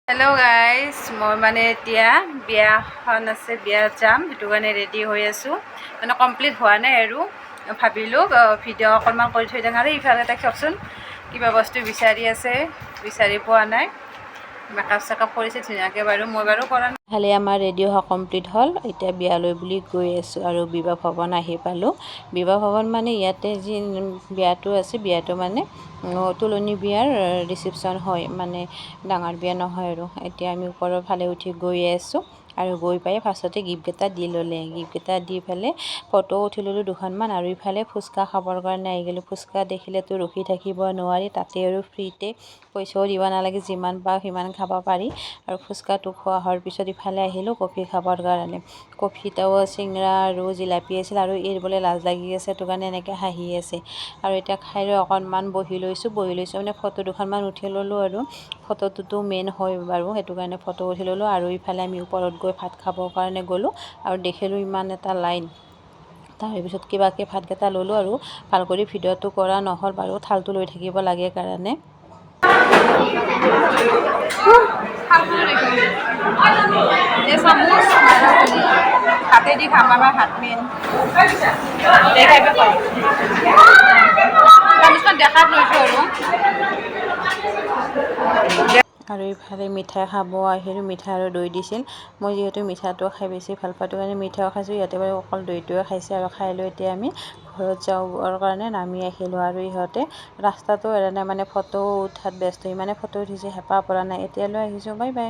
Hello' guys, মই মানে এতিয়া বিয়াখন আছে, বিয়াত যাম, সেইটো কাৰণে ৰেডি হৈ আছোঁ। মানে কমপ্লিট হোৱা নাই আৰু ভাবিলোঁ ভিডিঅ' অকণমান কৰি থৈ দিওঁ। আৰু ইফালে চাওকচোন, কিবা বস্তু বিচাৰি আছে, বিচাৰি পোৱা নাই। মেকআপ চেকআপ কৰিছে ধুনীয়াকৈ বাৰু, মই বাৰু কৰা নাই। খালি আমাৰ ৰেডি হোৱা কমপ্লিট হ'ল। এতিয়া বিয়ালৈ বুলি গৈ আছোঁ আৰু বিবাহ ভৱন আহি পালোঁ। বিবাহ ভৱন মানে ইয়াতে যি বিয়াটো আছে, বিয়াটো মানে তুলনি বিয়াৰ ৰিচিপশ্যন হয়, মানে ডাঙৰ বিয়া নহয় আৰু। এতিয়া আমি ওপৰৰ ফালে উঠি গৈ আছোঁ আৰু গৈ পাই ফাৰ্ষ্টতে গিফ্টকেইটা দি ল'লে। গিফ্টকেইটা দি পেলাই ফটো উঠি ল'লোঁ দুখনমান। আৰু ইফালে ফুচকা খাবৰ কাৰণে আহি গ'লোঁ। ফুচকা দেখিলেতো ৰখি থাকিব নোৱাৰি, তাতে আৰু ফ্ৰীতে, পইচাও দিব নালাগে, যিমান পাওঁ সিমান খাব পাৰি। আৰু ফুচকাটো খোৱা হোৱাৰ পিছত ইফালে আহিলোঁ কফি খাবৰ কাৰণে। কফিটাও চিংৰা আৰু জিলাপি আছিল, আৰু এই বোলে লাজ লাগি আছে, সেইটো কাৰণে এনেকৈ হাঁহি আছে। আৰু এতিয়া খাই লৈ অকণমান বহি লৈছোঁ মানে ফটো দুখনমান উঠি ল'লোঁ। আৰু ফটোটোতো মেইন হয় বাৰু, সেইটো কাৰণে ফটো উঠি ল'লোঁ। আৰু ইফালে আমি ওপৰত গৈ ভাত খাবৰ কাৰণে গ'লোঁ আৰু দেখিলোঁ ইমান এটা লাইন। তাৰপিছত কিবাকৈ ভাতকেইটা ল'লোঁ আৰু ভাল কৰি ভিডিঅ'টো কৰা নহ'ল বাৰু, থালটো লৈ থাকিব লাগে কাৰণে। হাতেদি খাম, আমাৰ হাত মেইন। দেখাত লৈছোঁ আৰু ইফালে মিঠাই খাব আহিলোঁ। মিঠাই আৰু দৈ দিছিল। মই যিহেতু মিঠাটো খাই বেছি ভাল পাওঁ, কাৰণে মিঠাইও খাইছোঁ। ইয়াতে বাৰু অকল দৈটোৱে খাইছে। আৰু খাই লৈ এতিয়া আমি ঘৰত যাবৰ কাৰণে নামি আহিলোঁ। আৰু ইহঁতে ৰাস্তাটো এৰা নাই, মানে ফটো উঠাত ব্যস্ত, ইমানে ফটো উঠিছে হেঁপাহ পৰা নাই। এতিয়ালৈ আহিছোঁ, বাই বাই।